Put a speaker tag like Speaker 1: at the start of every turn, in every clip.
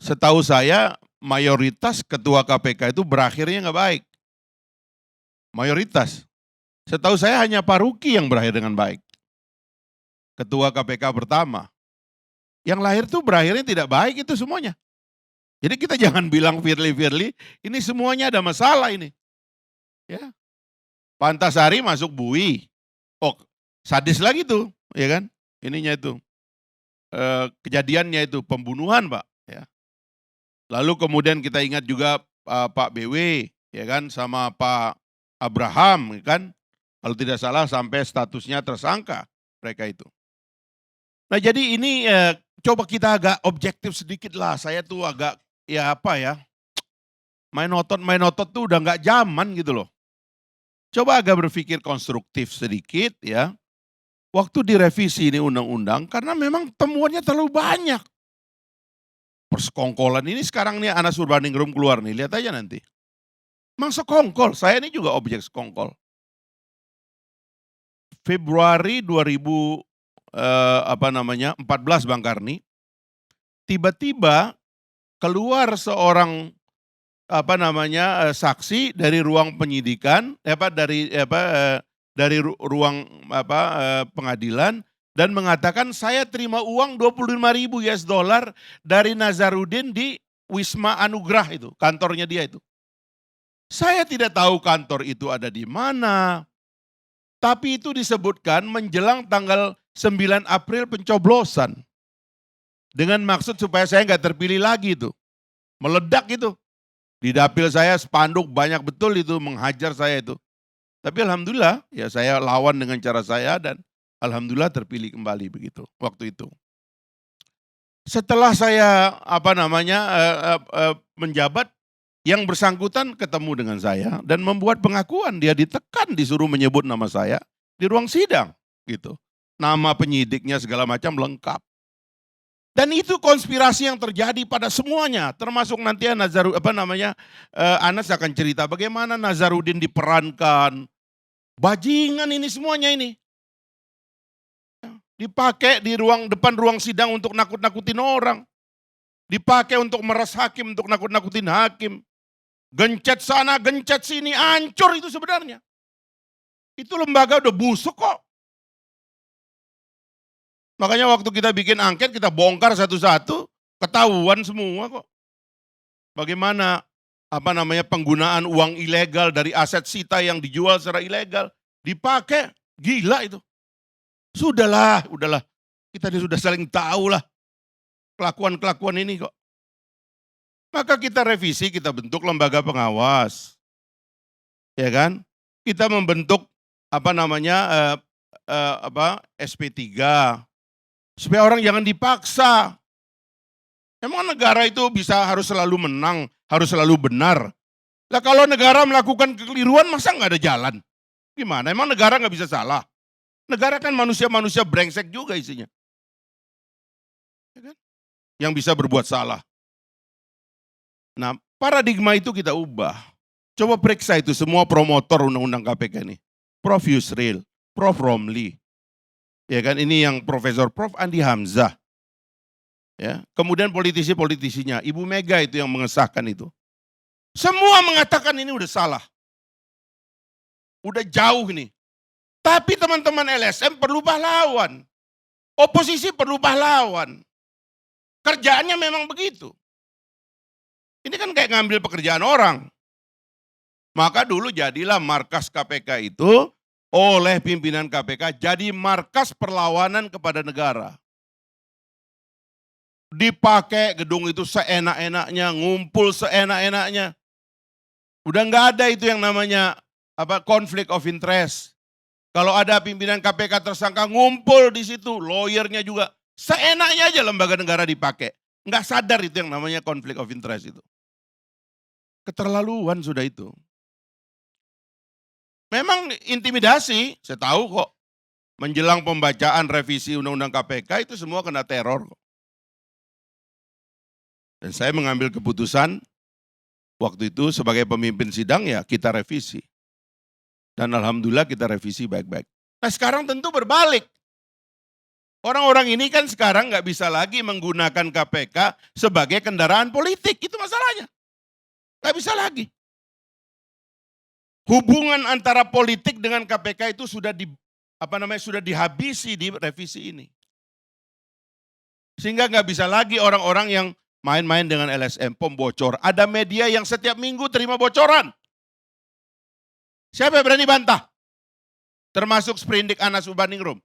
Speaker 1: Setahu saya mayoritas ketua KPK itu berakhirnya nggak baik. Mayoritas. Setahu saya hanya Pak Ruki yang berakhir dengan baik. Ketua KPK pertama. Yang lahir tuh berakhirnya tidak baik itu semuanya. Jadi kita jangan bilang Firly, ini semuanya ada masalah ini. Ya. Pak Antasari masuk bui. Oh, sadis lagi tuh, ya kan? Ininya itu. Kejadiannya itu pembunuhan, Pak, ya. Lalu kemudian kita ingat juga Pak BW, ya kan, sama Pak Abraham, ya kan. Kalau tidak salah sampai statusnya tersangka mereka itu. Nah jadi ini coba kita agak objektif sedikit lah. Saya tuh agak ya apa ya, main otot tuh udah nggak zaman gitu loh. Coba agak berpikir konstruktif sedikit ya. Waktu direvisi ini undang-undang karena memang temuannya terlalu banyak. Persekongkolan ini sekarang nih Anas Urbaningrum keluar nih, lihat aja nanti. Emang sekongkol, saya ini juga objek sekongkol. Februari 2014 Bang Karni, tiba-tiba keluar seorang saksi dari ruang penyidikan, dari ruang pengadilan dan mengatakan saya terima uang 25.000 US dollar dari Nazarudin di Wisma Anugrah itu, kantornya dia itu. Saya tidak tahu kantor itu ada di mana, tapi itu disebutkan menjelang tanggal 9 April pencoblosan. Dengan maksud supaya saya nggak terpilih lagi itu. Meledak itu. Di dapil saya spanduk banyak betul itu menghajar saya itu. Tapi alhamdulillah ya saya lawan dengan cara saya dan alhamdulillah terpilih kembali begitu waktu itu. Setelah saya menjabat, yang bersangkutan ketemu dengan saya dan membuat pengakuan, dia ditekan disuruh menyebut nama saya di ruang sidang gitu. Nama penyidiknya segala macam lengkap. Dan itu konspirasi yang terjadi pada semuanya, termasuk nanti Anas akan cerita bagaimana Nazarudin diperankan. Bajingan ini semuanya ini. Dipakai di depan ruang sidang untuk nakut-nakutin orang. Dipakai untuk meres hakim, untuk nakut-nakutin hakim. Gencet sana, gencet sini, hancur itu sebenarnya. Itu lembaga udah busuk kok. Makanya waktu kita bikin angket, kita bongkar satu-satu, ketahuan semua kok. Bagaimana penggunaan uang ilegal dari aset sita yang dijual secara ilegal, dipakai, gila itu. Udahlah. Kita sudah saling tahu lah kelakuan-kelakuan ini kok. Maka kita revisi, kita bentuk lembaga pengawas. Ya kan? Kita membentuk SP3 supaya orang jangan dipaksa. Emang negara itu harus selalu menang, harus selalu benar. Lah kalau negara melakukan kekeliruan masa nggak ada jalan? Gimana? Emang negara nggak bisa salah? Negara kan manusia-manusia brengsek juga isinya. Ya kan? Yang bisa berbuat salah. Nah, paradigma itu kita ubah. Coba periksa itu semua promotor undang-undang KPK ini. Prof Yusril, Prof Romli. Ya kan, ini yang Prof Andi Hamzah. Ya, kemudian politisi-politisinya, Ibu Mega itu yang mengesahkan itu. Semua mengatakan ini udah salah. Udah jauh nih. Tapi teman-teman LSM perlu pahlawan. Oposisi perlu pahlawan. Kerjaannya memang begitu. Ini kan kayak ngambil pekerjaan orang. Maka dulu jadilah markas KPK itu oleh pimpinan KPK jadi markas perlawanan kepada negara. Dipakai gedung itu seenak-enaknya, ngumpul seenak-enaknya. Udah nggak ada itu yang namanya konflik of interest. Kalau ada pimpinan KPK tersangka ngumpul di situ, lawyernya juga seenaknya aja lembaga negara dipakai. Nggak sadar itu yang namanya konflik of interest itu. Keterlaluan sudah itu. Memang intimidasi, saya tahu kok. Menjelang pembacaan revisi Undang-Undang KPK itu semua kena teror kok. Dan saya mengambil keputusan waktu itu sebagai pemimpin sidang ya kita revisi. Dan alhamdulillah kita revisi baik-baik. Nah sekarang tentu berbalik. Orang-orang ini kan sekarang nggak bisa lagi menggunakan KPK sebagai kendaraan politik, itu masalahnya. Nggak bisa lagi. Hubungan antara politik dengan KPK itu sudah sudah dihabisi di revisi ini. Sehingga nggak bisa lagi orang-orang yang main-main dengan LSM, pembocor. Ada media yang setiap minggu terima bocoran. Siapa yang berani bantah? Termasuk Sprindik Anas Urbaningrum.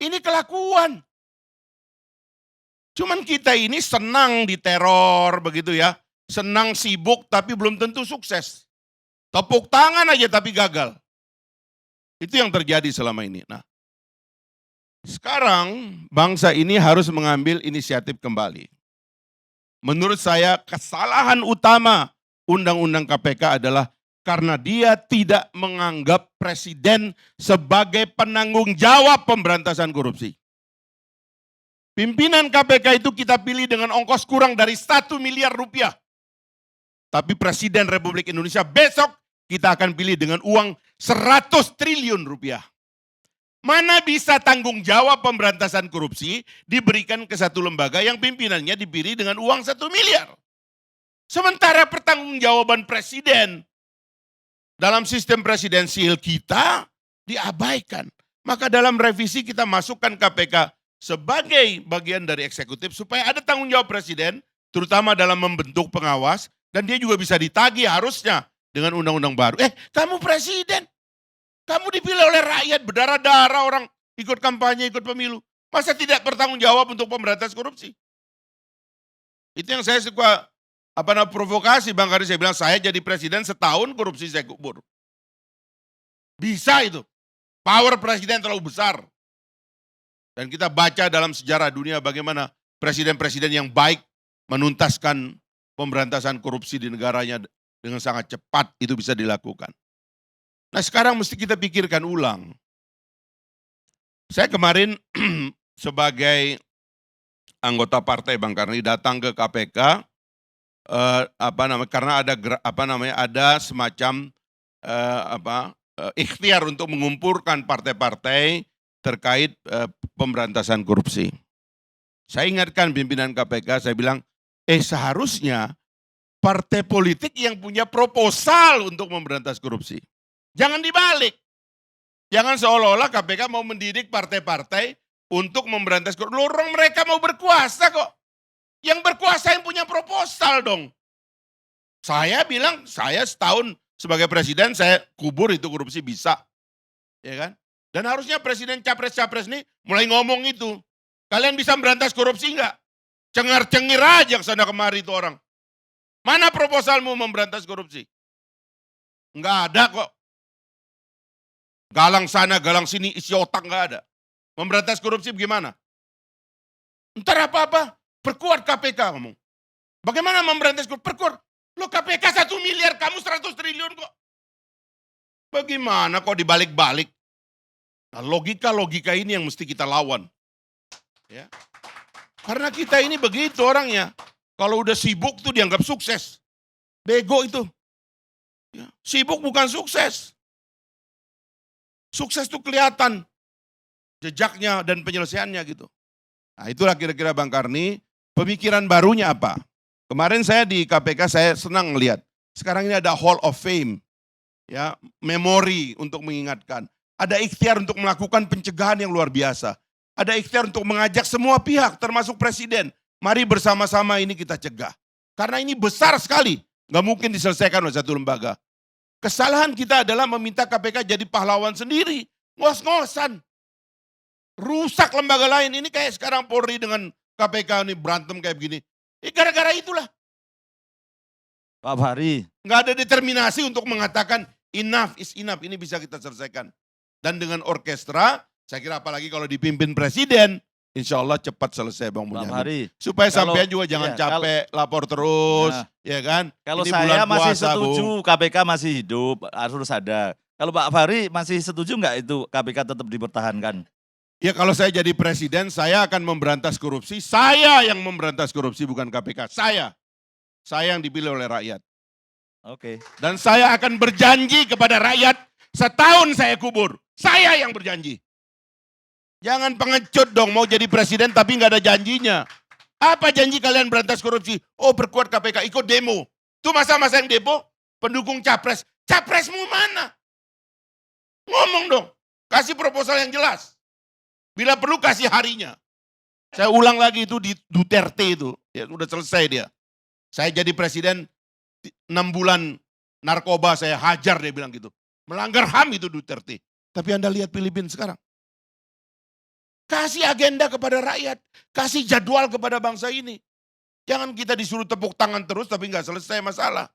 Speaker 1: Ini kelakuan. Cuman kita ini senang diteror begitu ya. Senang sibuk tapi belum tentu sukses. Tepuk tangan aja tapi gagal. Itu yang terjadi selama ini. Nah, sekarang bangsa ini harus mengambil inisiatif kembali. Menurut saya kesalahan utama Undang-Undang KPK adalah karena dia tidak menganggap presiden sebagai penanggung jawab pemberantasan korupsi. Pimpinan KPK itu kita pilih dengan ongkos kurang dari 1 miliar rupiah. Tapi Presiden Republik Indonesia besok kita akan pilih dengan uang 100 triliun rupiah. Mana bisa tanggung jawab pemberantasan korupsi diberikan ke satu lembaga yang pimpinannya dipilih dengan uang 1 miliar. Sementara pertanggungjawaban presiden dalam sistem presidensial kita diabaikan. Maka dalam revisi kita masukkan KPK sebagai bagian dari eksekutif supaya ada tanggung jawab presiden, terutama dalam membentuk pengawas, dan dia juga bisa ditagih harusnya dengan undang-undang baru. Kamu presiden, kamu dipilih oleh rakyat, berdarah-darah orang ikut kampanye, ikut pemilu. Masa tidak bertanggung jawab untuk pemberantasan korupsi? Itu yang saya suka provokasi Bang Kari, saya bilang saya jadi presiden setahun korupsi saya kubur. Bisa itu. Power presiden terlalu besar. Dan kita baca dalam sejarah dunia bagaimana presiden-presiden yang baik menuntaskan pemberantasan korupsi di negaranya dengan sangat cepat itu bisa dilakukan. Nah sekarang mesti kita pikirkan ulang. Saya kemarin sebagai anggota partai Bang Karni datang ke KPK karena ada semacam ikhtiar untuk mengumpulkan partai-partai terkait pemberantasan korupsi. Saya ingatkan pimpinan KPK, saya bilang, seharusnya partai politik yang punya proposal untuk memberantas korupsi. Jangan dibalik. Jangan seolah-olah KPK mau mendidik partai-partai untuk memberantas korupsi. Lorong mereka mau berkuasa kok. Yang berkuasa yang punya proposal dong. Saya bilang, saya setahun sebagai presiden, saya kubur itu korupsi bisa. Ya kan? Dan harusnya presiden capres-capres nih mulai ngomong itu. Kalian bisa memberantas korupsi enggak? Cengar-cengir aja ke sana kemari itu orang. Mana proposalmu memberantas korupsi? Enggak ada kok. Galang sana, galang sini, isi otak enggak ada. Memberantas korupsi bagaimana? Ntar apa-apa, perkuat KPK ngomong. Bagaimana memberantas korupsi? Perkuat. Lo KPK 1 miliar, kamu 100 triliun kok. Bagaimana kok dibalik-balik? Nah, logika-logika ini yang mesti kita lawan. Ya. Karena kita ini begitu orangnya. Kalau udah sibuk tuh dianggap sukses. Bego itu. Ya. Sibuk bukan sukses. Sukses tuh kelihatan jejaknya dan penyelesaiannya gitu. Nah itulah kira-kira Bang Karni, pemikiran barunya apa? Kemarin saya di KPK saya senang melihat. Sekarang ini ada Hall of Fame. Ya, memori untuk mengingatkan. Ada ikhtiar untuk melakukan pencegahan yang luar biasa. Ada ikhtiar untuk mengajak semua pihak termasuk presiden. Mari bersama-sama ini kita cegah. Karena ini besar sekali. Nggak mungkin diselesaikan oleh satu lembaga. Kesalahan kita adalah meminta KPK jadi pahlawan sendiri. Ngos-ngosan. Rusak lembaga lain. Ini kayak sekarang Polri dengan KPK ini berantem kayak begini. Gara-gara itulah.
Speaker 2: Pak Fahri.
Speaker 1: Nggak ada determinasi untuk mengatakan enough is enough. Ini bisa kita selesaikan. Dan dengan orkestra, saya kira apalagi kalau dipimpin presiden, insya Allah cepat selesai Bang Munyamin. Supaya sampean juga jangan capek, lapor terus, ya kan.
Speaker 2: Kalau saya masih setuju KPK masih hidup, harus ada. Kalau Pak Fahri masih setuju nggak itu KPK tetap dipertahankan?
Speaker 1: Ya kalau saya jadi presiden, saya akan memberantas korupsi. Saya yang memberantas korupsi, bukan KPK. Saya yang dipilih oleh rakyat.
Speaker 2: Oke.
Speaker 1: Dan saya akan berjanji kepada rakyat, setahun saya kubur. Saya yang berjanji. Jangan pengecut dong, mau jadi presiden tapi nggak ada janjinya. Apa janji kalian berantas korupsi? Oh, perkuat KPK, ikut demo. Itu masa-masa yang demo, pendukung capres. Capresmu mana? Ngomong dong, kasih proposal yang jelas. Bila perlu kasih harinya. Saya ulang lagi itu di Duterte itu, ya udah selesai dia. Saya jadi presiden 6 bulan narkoba saya hajar, dia bilang gitu. Melanggar HAM itu Duterte. Tapi Anda lihat Filipina sekarang. Kasih agenda kepada rakyat. Kasih jadwal kepada bangsa ini. Jangan kita disuruh tepuk tangan terus tapi nggak selesai masalah.